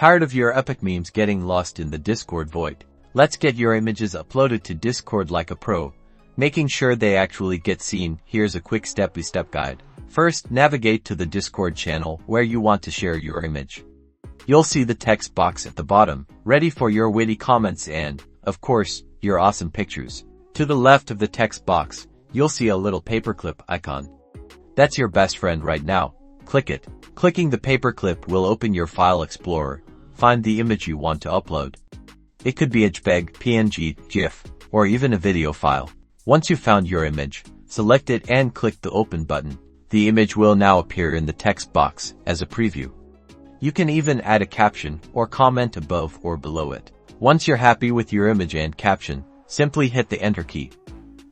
Tired of your epic memes getting lost in the Discord void? Let's get your images uploaded to Discord like a pro, making sure they actually get seen. Here's a quick step-by-step guide. First, navigate to the Discord channel where you want to share your image. You'll see the text box at the bottom, ready for your witty comments and, of course, your awesome pictures. To the left of the text box, you'll see a little paperclip icon. That's your best friend right now. Click it. Clicking the paperclip will open your file explorer. Find the image you want to upload. It could be a JPEG, PNG, GIF, or even a video file. Once you've found your image, select it and click the open button. The image will now appear in the text box as a preview. You can even add a caption or comment above or below it. Once you're happy with your image and caption, simply hit the enter key.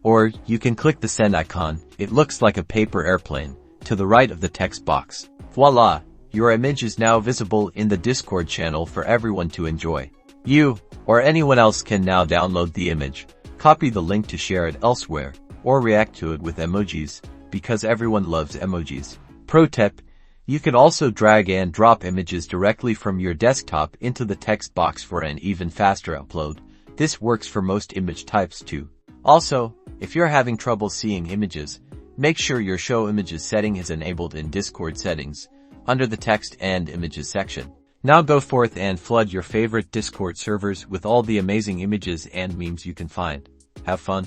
Or you can click the send icon. It looks like a paper airplane to the right of the text box. Voila! Your image is now visible in the Discord channel for everyone to enjoy. You, or anyone else, can now download the image, copy the link to share it elsewhere, or react to it with emojis, because everyone loves emojis. Pro tip: you could also drag and drop images directly from your desktop into the text box for an even faster upload. This works for most image types too. Also, if you're having trouble seeing images, make sure your Show Images setting is enabled in Discord settings, under the Text and Images section. Now go forth and flood your favorite Discord servers with all the amazing images and memes you can find. Have fun.